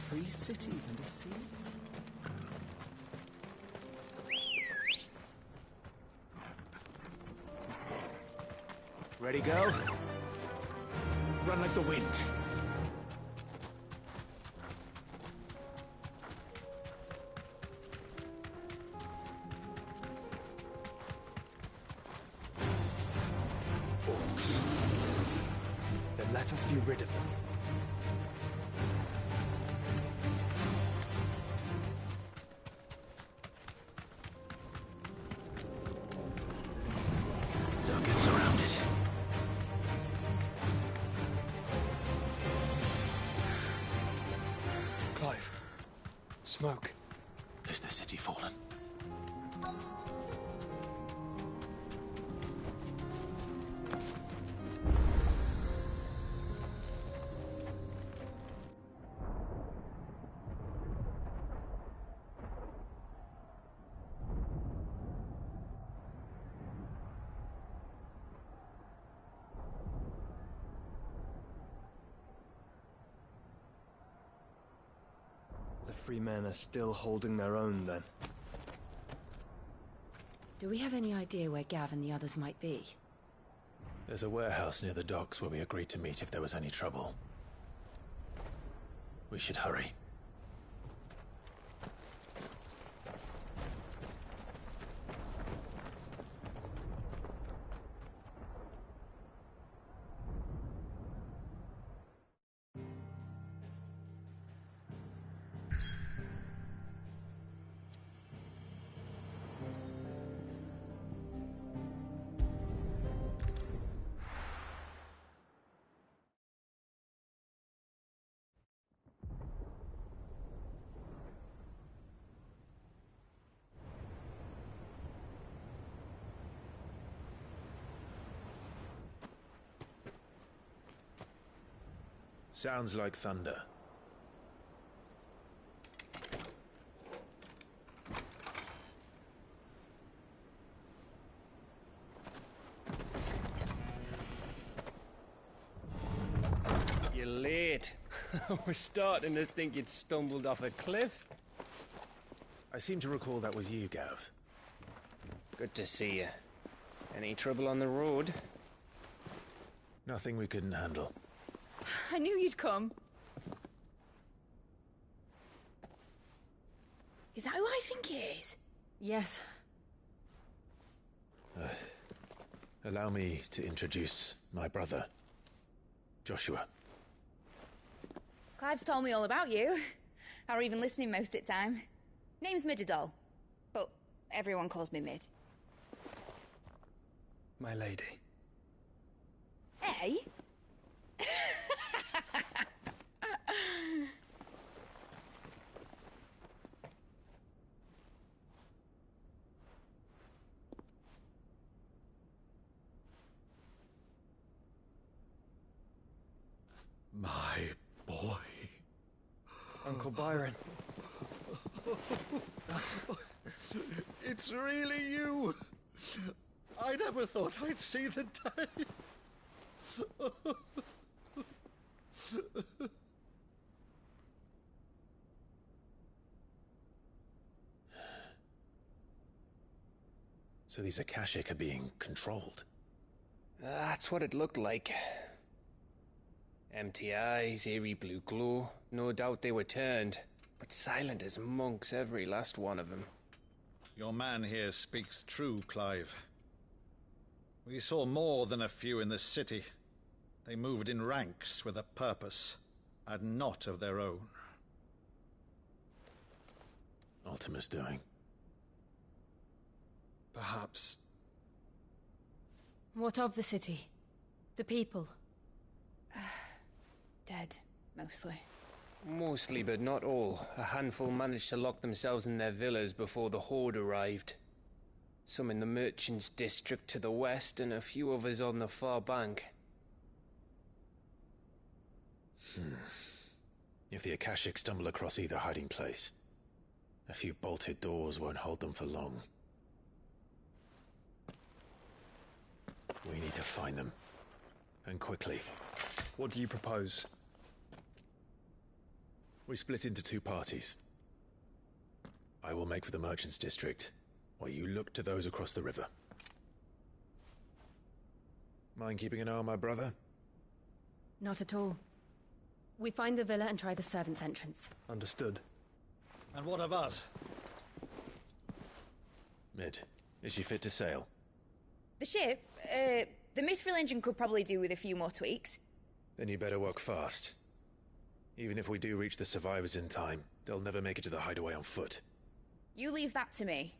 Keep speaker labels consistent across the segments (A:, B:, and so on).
A: 3 cities and a sea. Ready, go? Run like the wind. Orcs. Then let us be rid of them. Don't get surrounded. Clive. Smoke. Is the city fallen? The free men are still holding their own, then.
B: Do we have any idea where Gav and the others might be?
C: There's a warehouse near the docks where we agreed to meet if there was any trouble. We should hurry. Sounds like thunder.
D: You're late. We're starting to think you'd stumbled off a cliff.
C: I seem to recall that was you, Gav.
D: Good to see you. Any trouble on the road?
C: Nothing we couldn't handle.
B: I knew you'd come. Is that who I think it is? Yes.
C: Allow me to introduce my brother, Joshua.
E: Clive's told me all about you. Or even listening most of the time. Name's Mididol, but everyone calls me Mid.
A: My lady.
E: Hey?
A: My boy. Uncle Byron.
F: It's really you! I never thought I'd see the day.
C: So these Akashic are being controlled.
D: That's what it looked like. Empty eyes, eerie blue glow. No doubt they were turned, but silent as monks, every last one of them.
F: Your man here speaks true, Clive. We saw more than a few in the city. They moved in ranks with a purpose, and not of their own.
C: Ultima's doing.
A: Perhaps.
B: What of the city? The people?
E: Dead, mostly.
D: Mostly, but not all. A handful managed to lock themselves in their villas before the Horde arrived. Some in the Merchants' District to the west, and a few others on the far bank.
C: If the Akashic stumble across either hiding place, a few bolted doors won't hold them for long. We need to find them. And quickly.
A: What do you propose?
C: We split into two parties. I will make for the Merchants District, while you look to those across the river. Mind keeping an eye on my brother?
B: Not at all. We find the villa and try the servants' entrance.
C: Understood.
F: And what of us?
C: Mid, is she fit to sail?
E: The ship, the Mithril engine could probably do with a few more tweaks.
C: Then you better work fast. Even if we do reach the survivors in time, they'll never make it to the hideaway on foot.
E: You leave that to me.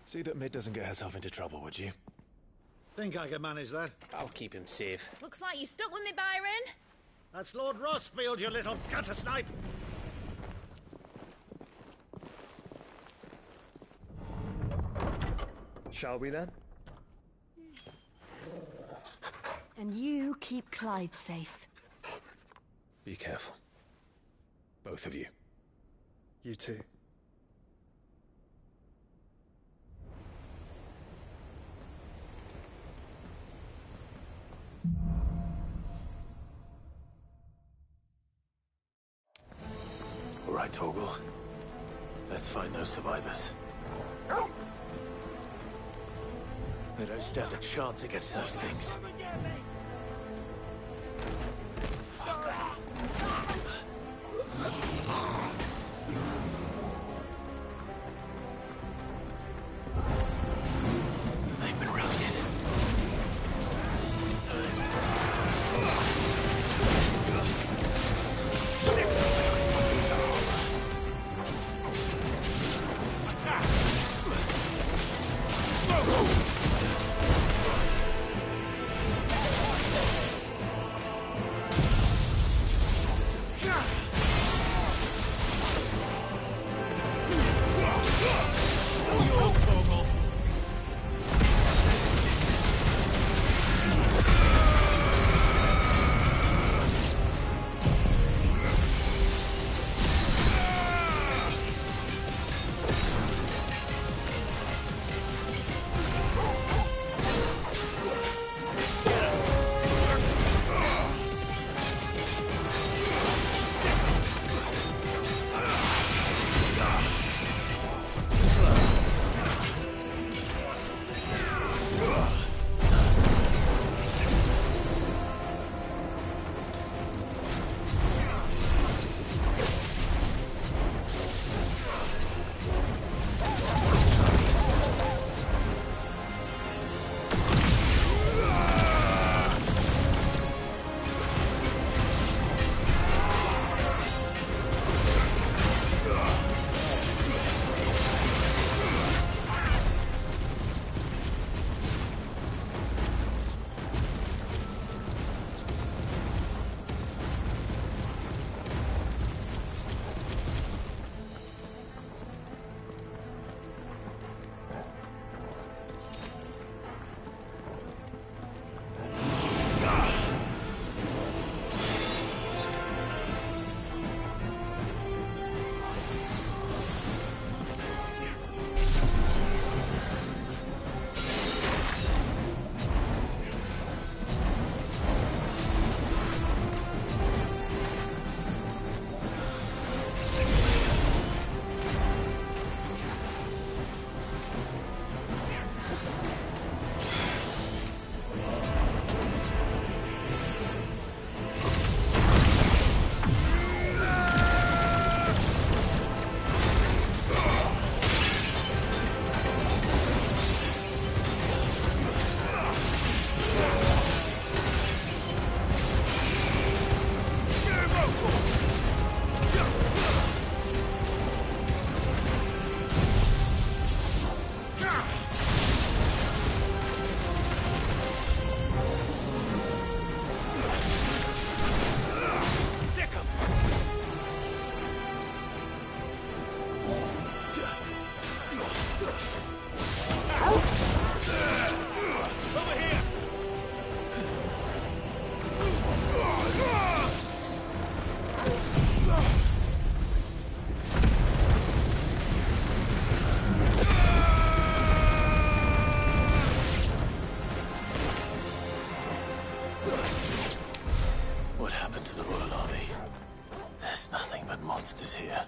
C: See that Mid doesn't get herself into trouble, would you?
F: Think I can manage that?
D: I'll keep him safe.
E: Looks like you stuck with me, Byron.
F: That's Lord Rossfield, you little gutter snipe!
A: Shall we then?
B: And you keep Clive safe.
C: Be careful. Both of you.
A: You too.
C: All right, Torgal. Let's find those survivors. They don't stand a chance against those things. They've been routed. monsters here.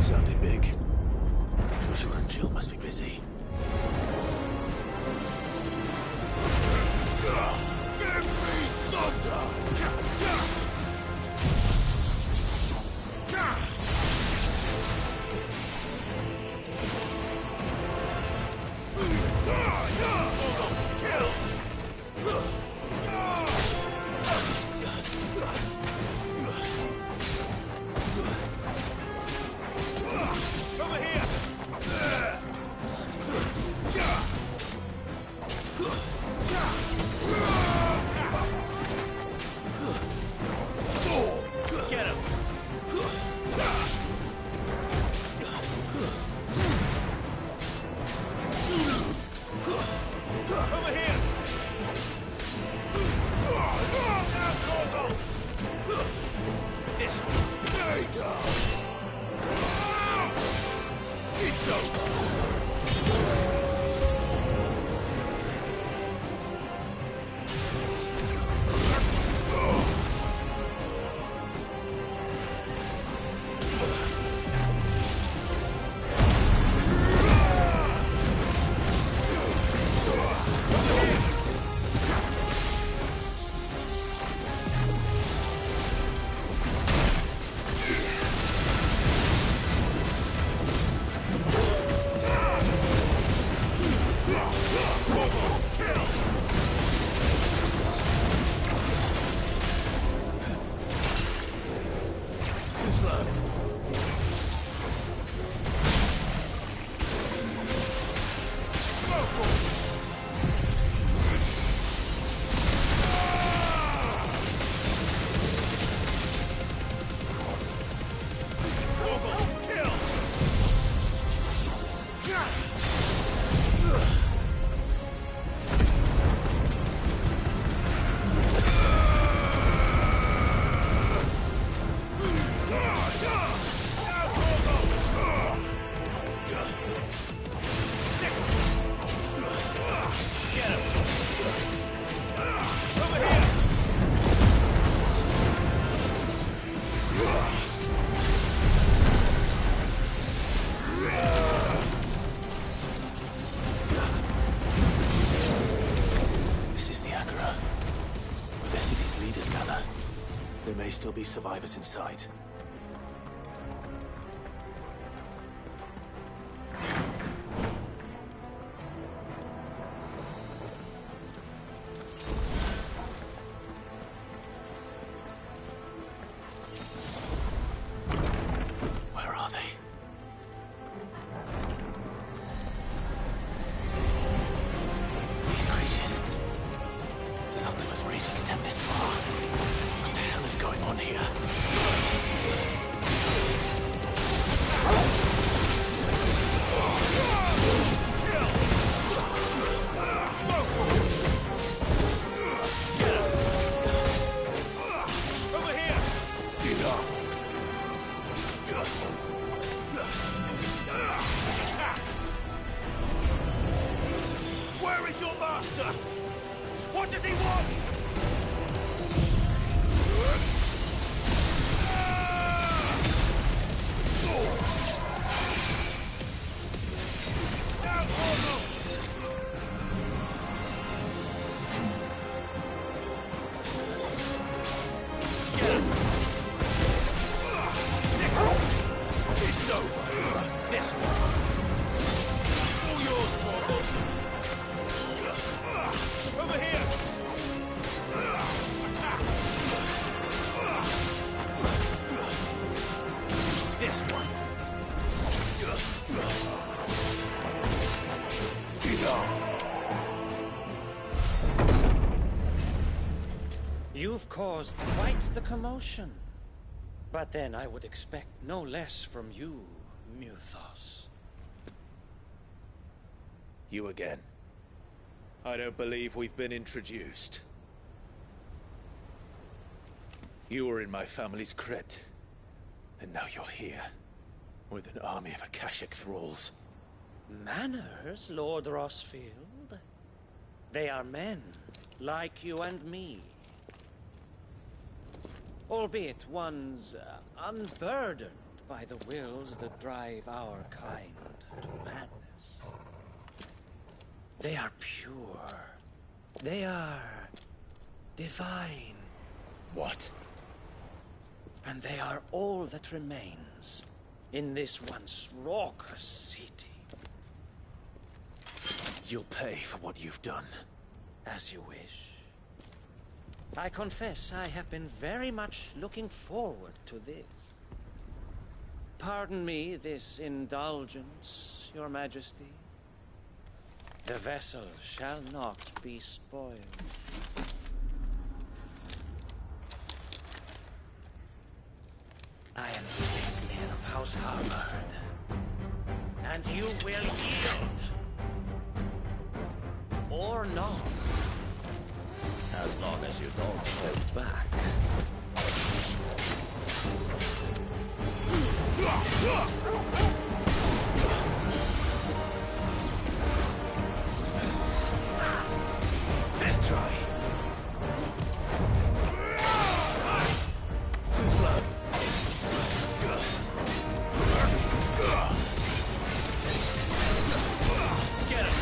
C: Sounded big. Joshua and Jill must be busy. Give me thunder! Over here!
A: Stay down! It's over!
C: Still be survivors inside. Where are they? These creatures. Does Ultima's reach extend this far? What the hell is going on here?
A: Over here! Enough! Where is your master? What does he want? It's over. This one. All yours, Torgal. Over here. This one. Enough.
G: You've caused quite the commotion. But then I would expect no less from you, Muthos.
C: You again. I don't believe we've been introduced. You were in my family's crypt. And now you're here. With an army of Akashic thralls.
G: Manners, Lord Rosfield? They are men, like you and me. Albeit ones unburdened by the wills that drive our kind to madness. They are pure. They are divine.
C: What?
G: And they are all that remains in this once raucous city.
C: You'll pay for what you've done.
G: As you wish. I confess I have been very much looking forward to this. Pardon me this indulgence, Your Majesty. The vessel shall not be spoiled. I am Sigmir of House Harvard, and you will yield. Or not. As long as you don't hold back.
C: Let's try. Too slow. Get him.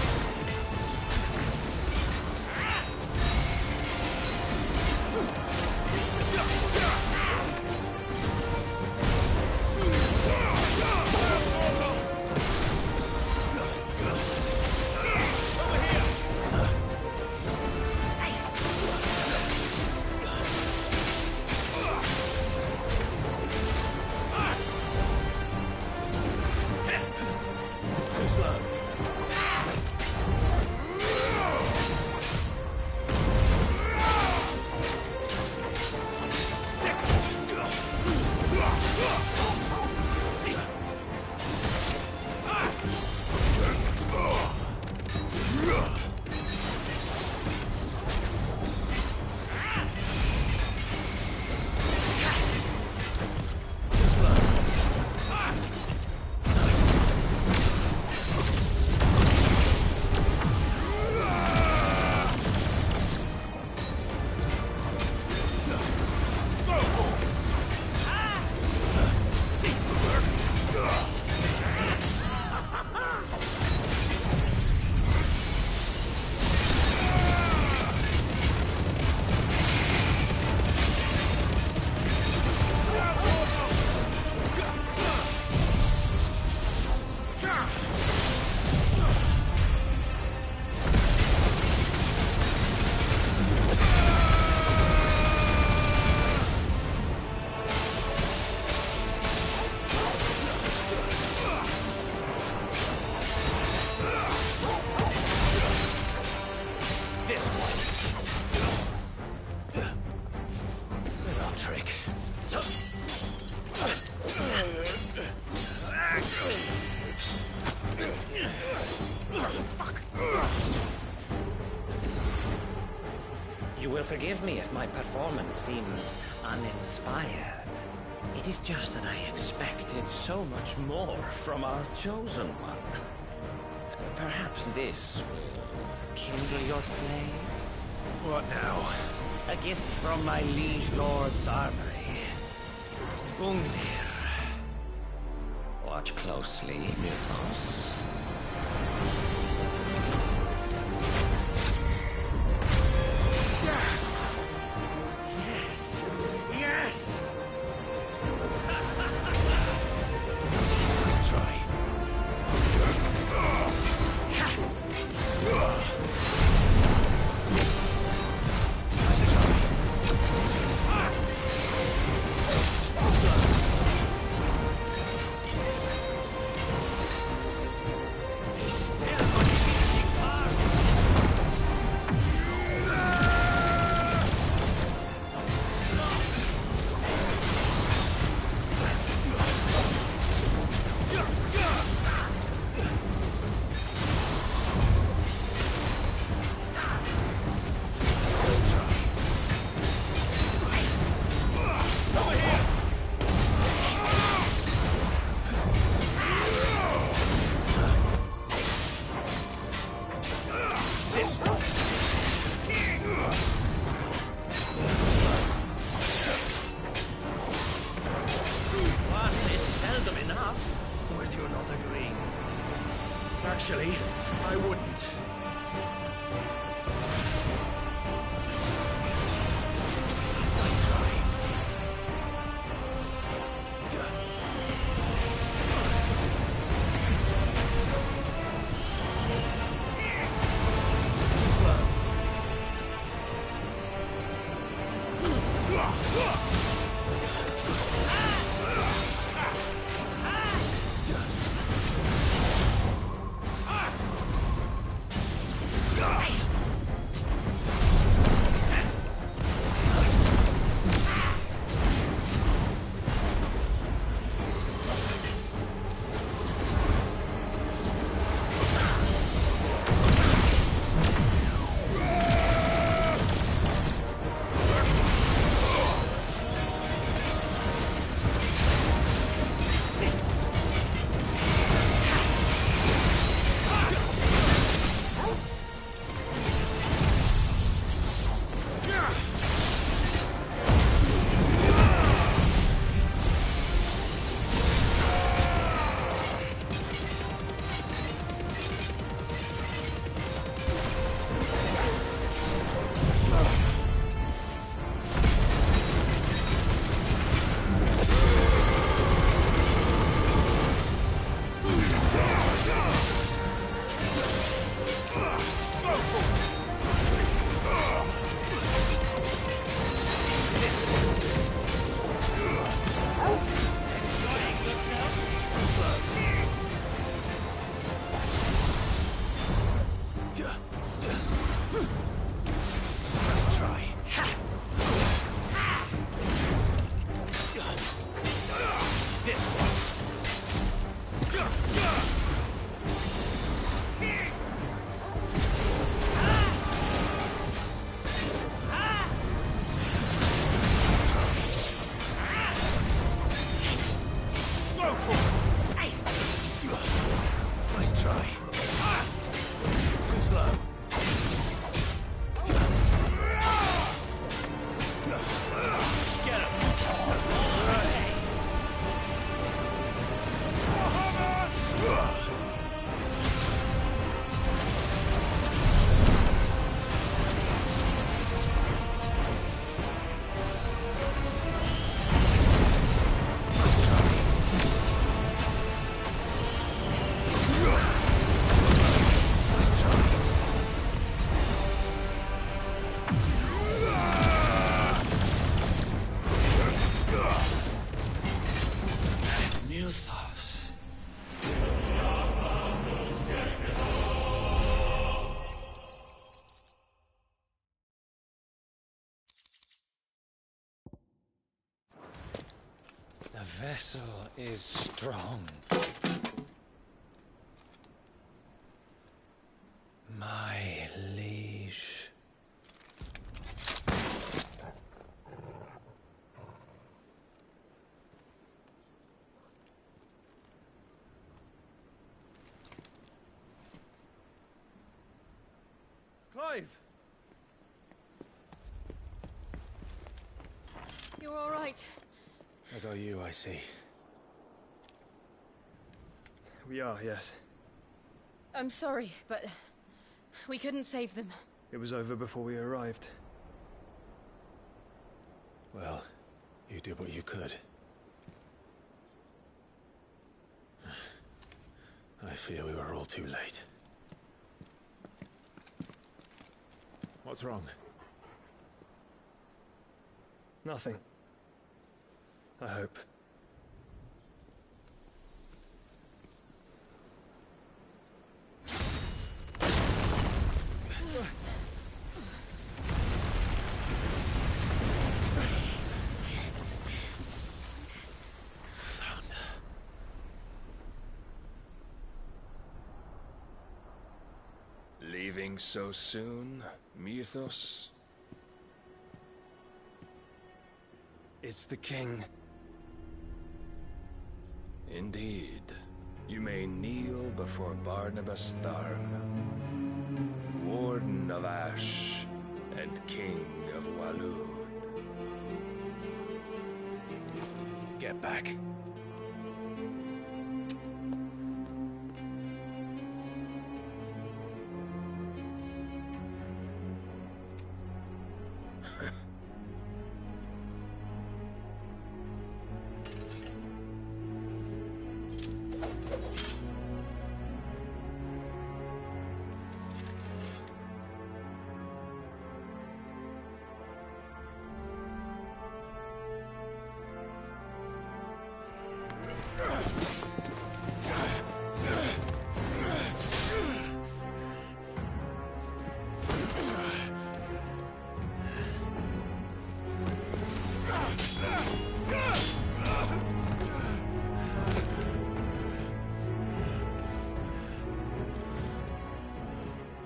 C: Too slow. This one. Little trick.
G: You will forgive me if my performance seems uninspired. It is just that I expected so much more from our chosen one. Perhaps this will kindle your flame?
C: What now?
G: A gift from my liege lord's armory. Ungnir. Watch closely, Mythos. Yes! Yes!
C: Let's try. Actually, I wouldn't. Nice try. Too slow.
D: vessel is strong. My liege.
A: Clive!
B: You're all right.
C: As are you, I see.
H: We are, yes.
B: I'm sorry, but we couldn't save them.
H: It was over before we arrived.
C: Well, you did what you could. I fear we were all too late. What's wrong?
H: Nothing. I hope.
I: Leaving so soon, Mythos?
H: It's the king.
I: Indeed. You may kneel before Barnabas Tharm, Warden of Ash and King of Waloed.
C: Get back.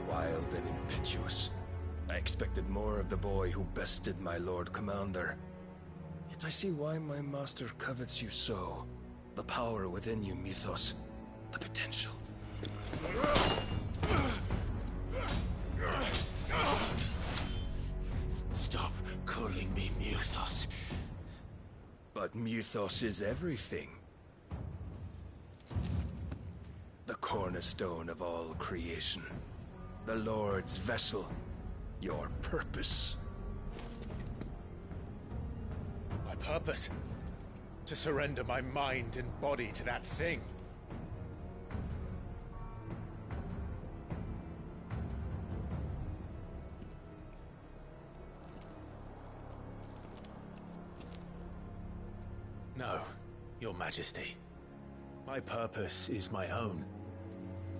I: Wild and impetuous. I expected more of the boy who bested my Lord Commander. Yet I see why my master covets you so. The power within you, Mythos. The potential.
C: Stop calling me Mythos.
I: But Mythos is everything. The cornerstone of all creation. The Lord's vessel. Your purpose.
C: My purpose? To surrender my mind and body to that thing. No, Your Majesty. My purpose is my own.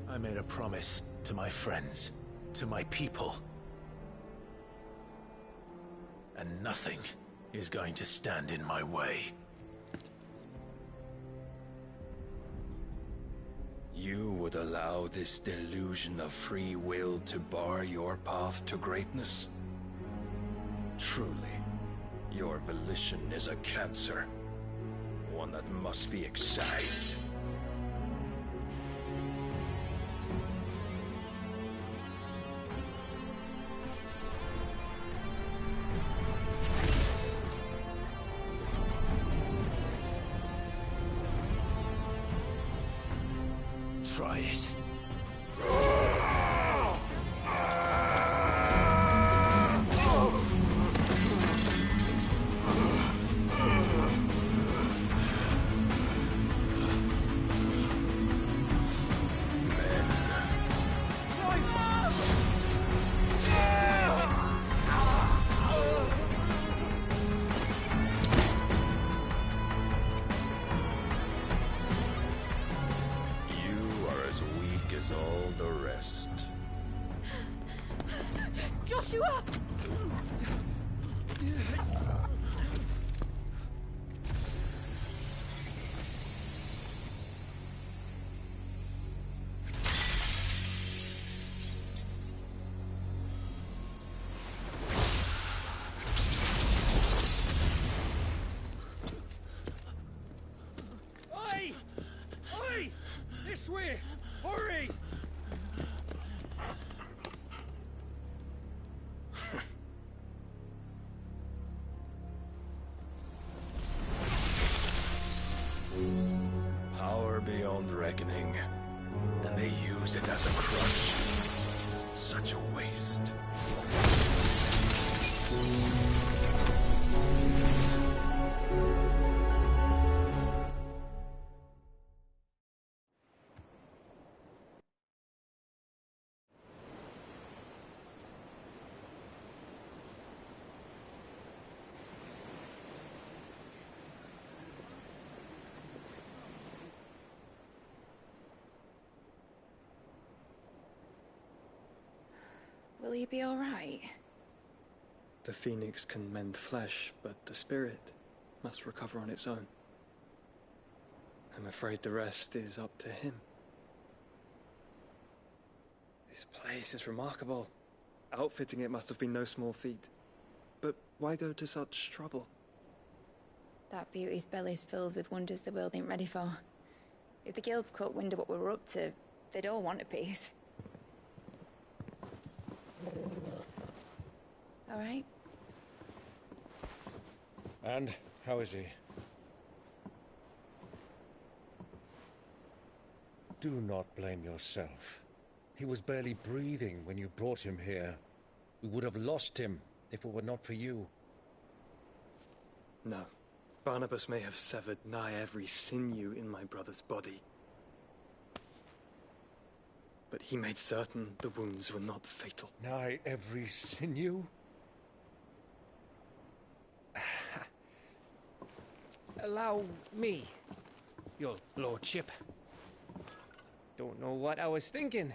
C: I made a promise to my friends, to my people. And nothing is going to stand in my way.
I: You would allow this delusion of free will to bar your path to greatness? Truly, your volition is a cancer. One that must be excised.
C: Try it.
I: All the rest.
B: Joshua!
I: reckoning, and they use it as a crutch. Such a waste.
E: Will you be all right?
H: The phoenix can mend flesh, but the spirit must recover on its own. I'm afraid the rest is up to him. This place is remarkable. Outfitting it must have been no small feat. But why go to such trouble?
E: That beauty's belly's filled with wonders the world ain't ready for. If the guilds caught wind of what we were up to, they'd all want a piece. All right?
J: And how is he? Do not blame yourself. He was barely breathing when you brought him here. We would have lost him if it were not for you.
H: No. Barnabas may have severed nigh every sinew in my brother's body. But he made certain the wounds were not fatal.
J: Nigh every sinew?
D: Allow me, your lordship. Don't know what I was thinking,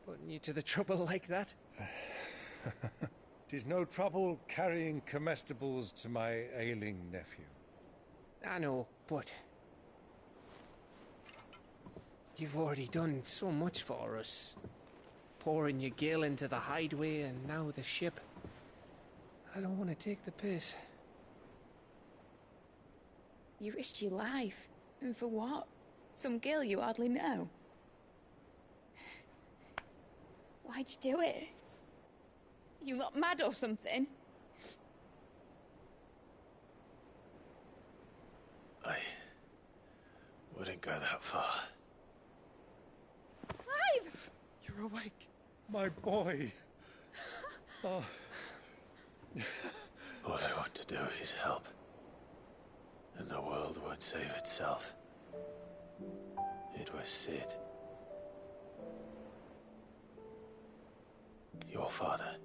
D: putting you to the trouble like that.
J: 'Tis no trouble carrying comestibles to my ailing nephew.
D: I know, but you've already done so much for us. Pouring your gil into the hideaway and now the ship. I don't want to take the piss.
E: You risked your life. And for what? Some girl you hardly know. Why'd you do it? You not mad or something?
C: I wouldn't go that far.
E: Clive!
J: You're awake, my boy. Oh.
C: All I want to do is help. And the world won't save itself. It was Sid. Your father,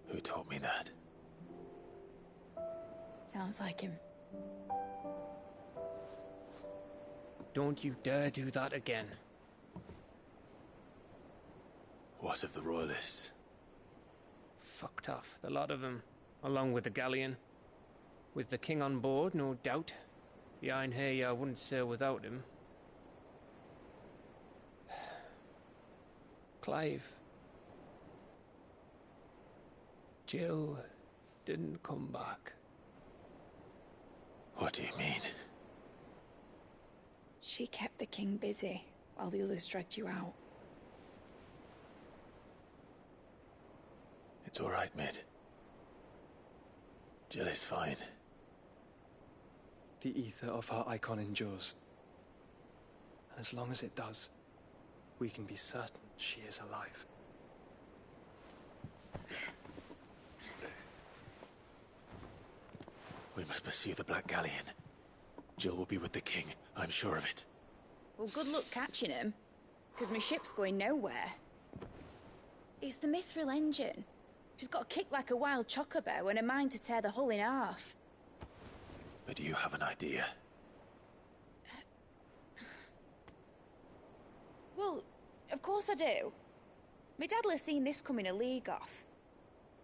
C: who taught me that.
E: Sounds like him.
D: Don't you dare do that again.
C: What of the Royalists?
D: Fucked off, the lot of them, along with the galleon. With the king on board, no doubt. The Iron Hair wouldn't sail without him. Clive. Jill didn't come back.
C: What do you mean?
E: She kept the king busy while the others dragged you out.
C: It's all right, Mid. Jill is fine.
H: The ether of her icon endures. And as long as it does, we can be certain she is alive.
C: We must pursue the Black Galleon. Jill will be with the king, I'm sure of it.
E: Well, good luck catching him, because my ship's going nowhere. It's the Mithril engine. She's got a kick like a wild chocobo and a mind to tear the hull in half.
C: But do you have an idea?
E: Well, of course I do. My dad'll have seen this coming a league off.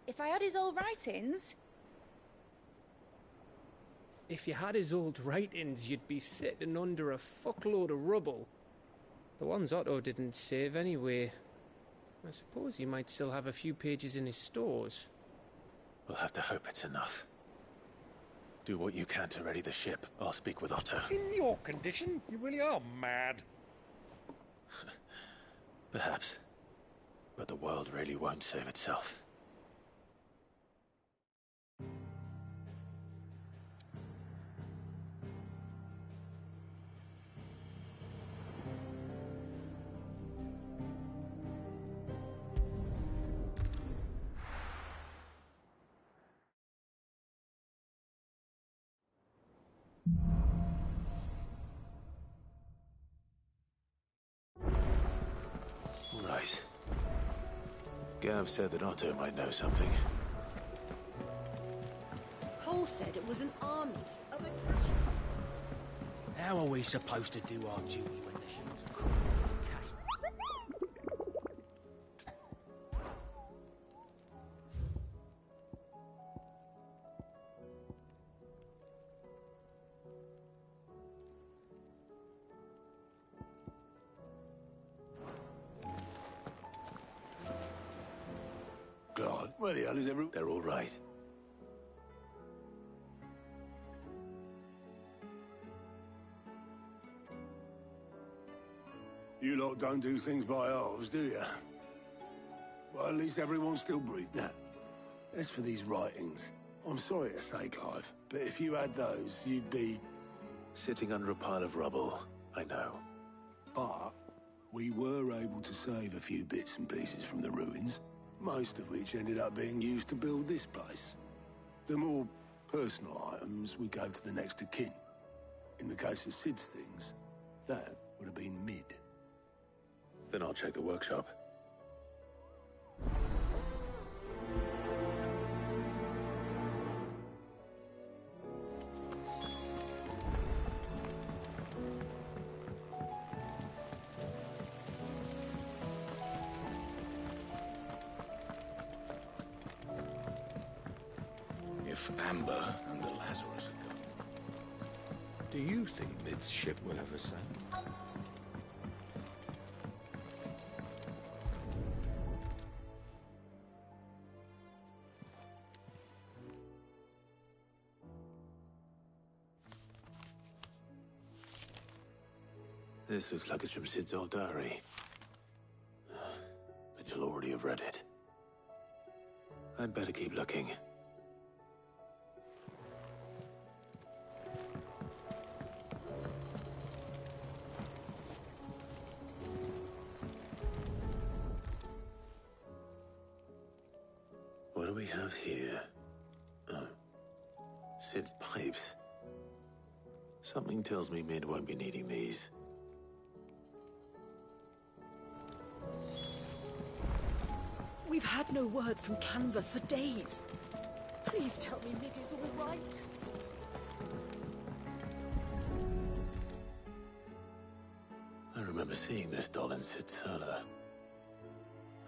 E: If I had his old writings...
D: If you had his old writings, you'd be sitting under a fuckload of rubble. The ones Otto didn't save anyway. I suppose he might still have a few pages in his stores.
C: We'll have to hope it's enough. Do what you can to ready the ship. I'll speak with Otto.
J: In your condition, you really are mad.
C: Perhaps. But the world really won't save itself. Gav said that Otto might know something.
K: Cole said it was an army of a...
G: How are we supposed to do our duty when the hills are crawling?
A: God, where the hell is everyone?
C: They're all right.
A: You lot don't do things by halves, do you? Well, at least everyone's still breathing. Now, as for these writings, I'm sorry to say, Clive, but if you had those, you'd be...
C: Sitting under a pile of rubble, I know.
A: But we were able to save a few bits and pieces from the ruins, most of which ended up being used to build this place. The more personal items we gave to the next of kin. In the case of Sid's things, that would have been Mid.
C: Then I'll check the workshop.
I: If Amber and the Lazarus are gone, do you think Mid's ship will ever sail?
C: This looks like it's from Sid's old diary. But you'll already have read it. I'd better keep looking. What do we have here? Oh. Sid's pipes. Something tells me Mid won't be needing these.
K: We've had no word from Canva for days. Please tell me Mid is all right.
C: I remember seeing this doll in Sid's cellar.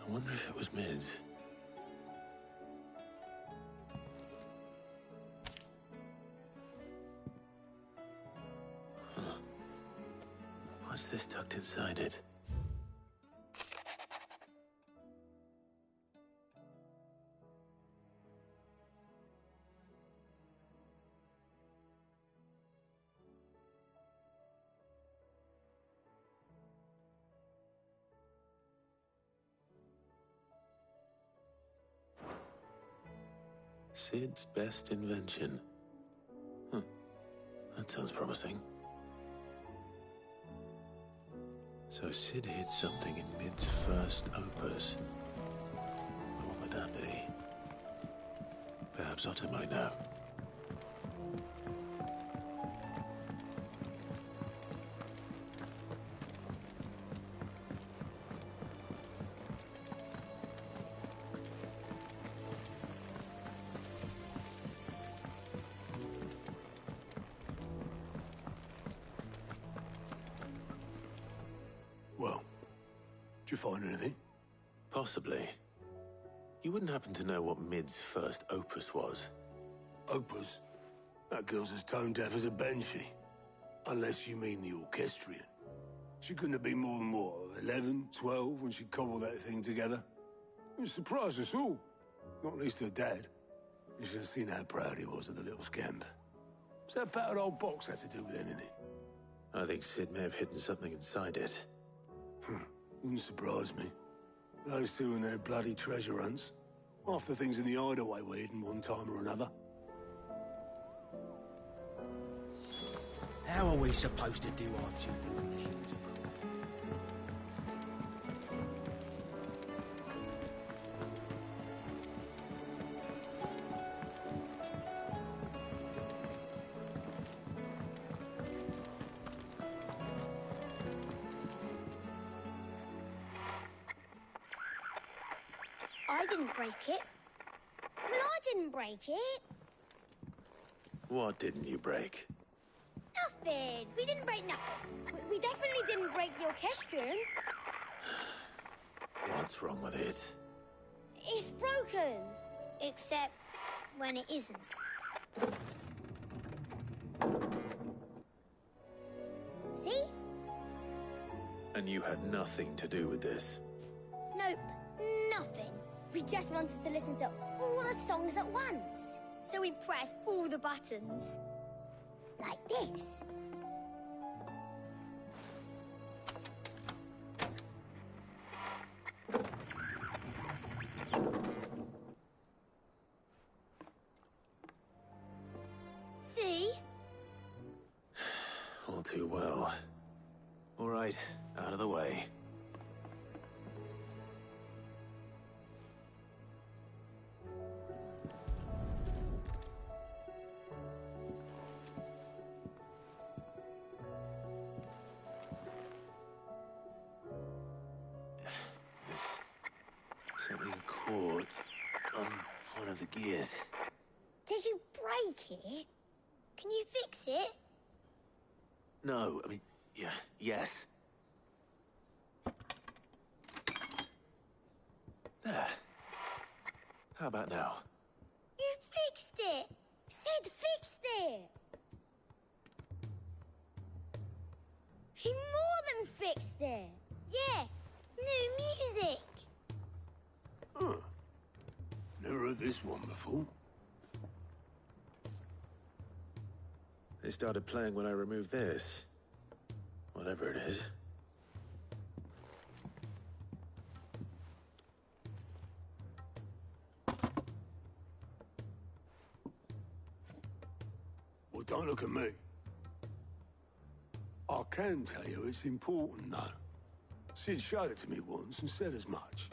C: I wonder if it was Mid's. Huh. What's this tucked inside it? Sid's best invention. Huh. That sounds promising. So Sid hid something in Mid's first opus. What would that be? Perhaps Otto might know.
A: Well, did you find anything?
C: Possibly. You wouldn't happen to know what Mid's first opus was?
A: Opus? That girl's as tone deaf as a banshee. Unless you mean the orchestrion. She couldn't have been more than, what, 11, 12 when she cobbled that thing together? It surprised us all. Not least her dad. You should have seen how proud he was of the little scamp. What's that battered old box have to do with anything?
C: I think Sid may have hidden something inside it.
A: Wouldn't surprise me. Those two and their bloody treasure hunts. Half the things in the hideaway were hidden one time or another.
G: How are we supposed to do our duty when the hills are
L: I didn't break it. Well, I didn't break it.
C: What didn't you break?
L: Nothing. We didn't break nothing. We definitely didn't break the orchestrion.
C: What's wrong with it?
L: It's broken. Except when it isn't. See?
C: And you had nothing to do with this?
L: Nope, nothing. We just wanted to listen to all the songs at once. So we pressed all the buttons. Like this. See?
C: All too well. All right, out of the way. There's something caught on one of the gears.
L: Did you break it? Can you fix it?
C: No, I mean, yeah, yes. There. How about now?
L: You fixed it! Sid fixed it! He more than fixed it! Yeah, new music!
A: Huh. Never heard this one before.
C: They started playing when I removed this. Whatever it is.
A: Well, don't look at me. I can tell you it's important, though. Sid showed it to me once and said as much.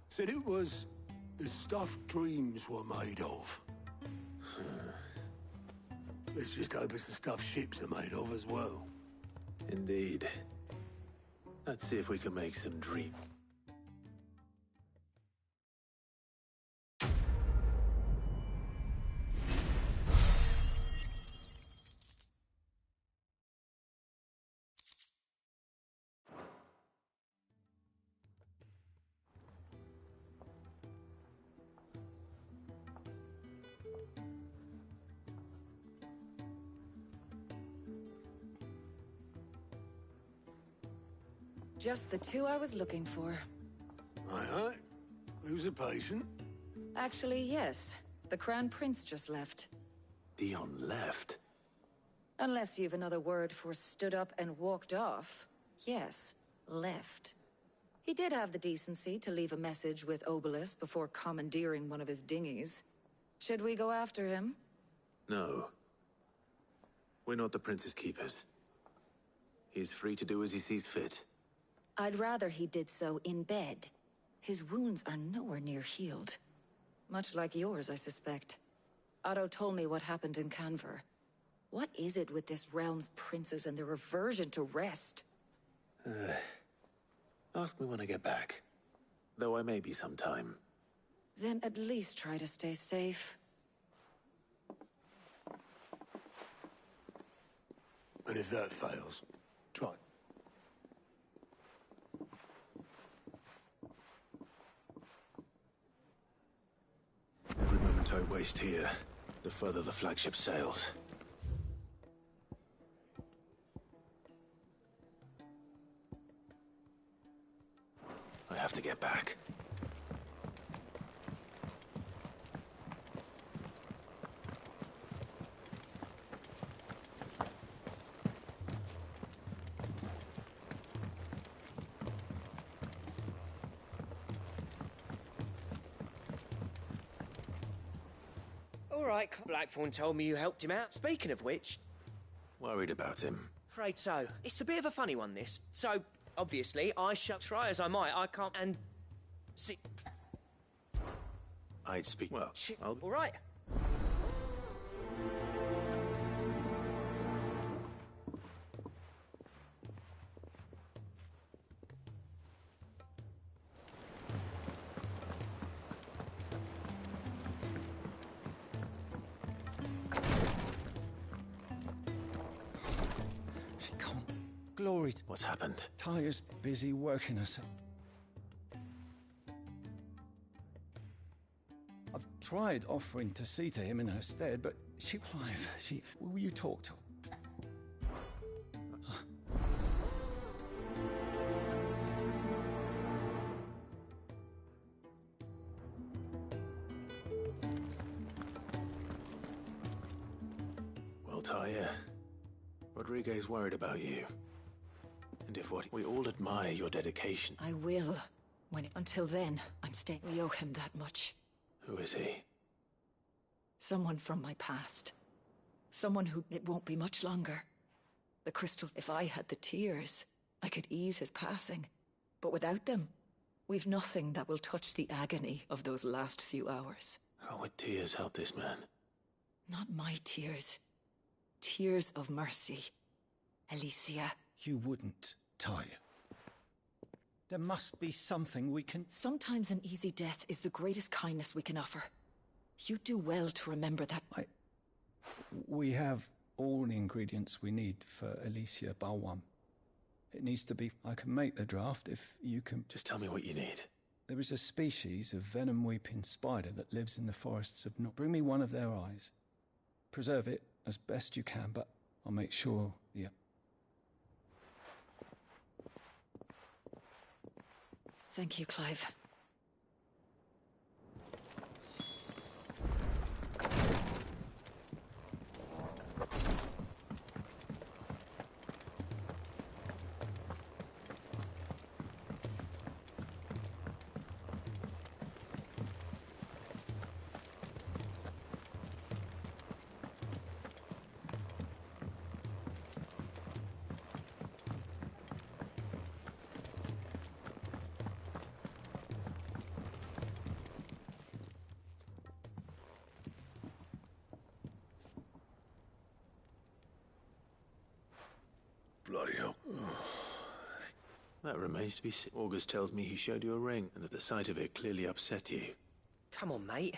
A: Said it was the stuff dreams were made of. Let's just hope it's the stuff ships are made of as well.
C: Indeed. Let's see if we can make some dream.
M: Just the two I was looking for.
A: Aye. Who's a patient?
M: Actually, yes. The Crown Prince just left.
C: Dion left?
M: Unless you've another word for stood up and walked off. Yes, left. He did have the decency to leave a message with Obelisk before commandeering one of his dinghies. Should we go after him?
C: No. We're not the Prince's keepers. He's free to do as he sees fit.
M: I'd rather he did so in bed. His wounds are nowhere near healed. Much like yours, I suspect. Otto told me what happened in Canver. What is it with this realm's princes and their aversion to rest?
C: Ask me when I get back. Though I may be sometime.
M: Then at least try to stay safe.
A: And if that fails, try.
C: Every moment I waste here, the further the flagship sails. I have to get back.
D: All right, Blackthorn told me you helped him out. Speaking of which...
C: Worried about him.
D: Afraid so. It's a bit of a funny one, this. So, obviously, I shall try as I might. I can't... and... see...
C: I'd speak... Well, I'll...
D: All right.
N: glory.
C: What's happened?
N: Tyre's busy working us. I've tried offering to see to him in her stead, but Clive, will you talk to her?
C: Well, Tyre, Rodriguez worried about you. And if what we all admire your dedication.
M: I will. Until then, I'm staying. We owe him that much.
C: Who is he?
M: Someone from my past. Someone who... It won't be much longer. The crystals... If I had the tears, I could ease his passing. But without them, we've nothing that will touch the agony of those last few hours.
C: How would tears help this man?
M: Not my tears. Tears of mercy. Alicia.
N: You wouldn't, Tyre. There must be something we can...
M: Sometimes an easy death is the greatest kindness we can offer. You do well to remember that.
N: We have all the ingredients we need for Alicia Balwam. It needs to be... I can make the draft if you can...
C: Just tell me what you need.
N: There is a species of venom-weeping spider that lives in the forests of North. Bring me one of their eyes. Preserve it as best you can, but I'll make sure... Yeah.
M: Thank you, Clive.
A: Bloody hell.
C: That remains to be seen. August tells me he showed you a ring, and that the sight of it clearly upset you.
O: Come on, mate.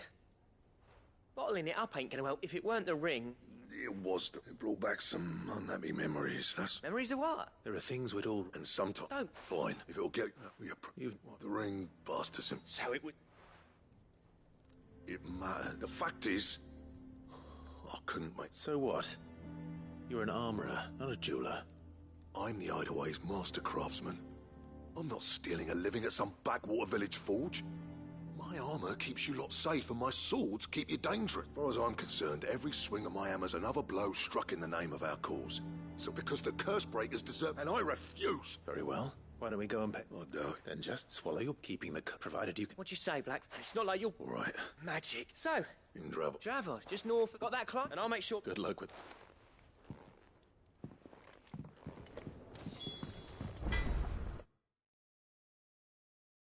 O: Bottling it up ain't gonna help. If it weren't the ring...
A: It was. It brought back some unhappy memories, that's...
O: Memories of what?
C: There are things we'd all...
A: And sometimes...
O: Don't.
A: Fine. If it'll get... The ring passed us him.
O: So it would...
A: It mattered. The fact is... I couldn't make...
C: So what? You're an armourer, not a jeweler.
A: I'm the Idaway's master craftsman. I'm not stealing a living at some backwater village forge. My armour keeps you lot safe, and my swords keep you dangerous. As far as I'm concerned, every swing of my hammer's another blow struck in the name of our cause. So because the curse breakers deserve... And I refuse!
C: Very well. Why don't we go and pay...
A: I'll do it.
C: Then just swallow your keeping the... provided you can...
O: What'd you say, Black? It's not like you're...
A: All right.
O: Magic. So...
A: You can travel.
O: Travel. Just north. Got that clock? And I'll make sure...
C: Good luck with...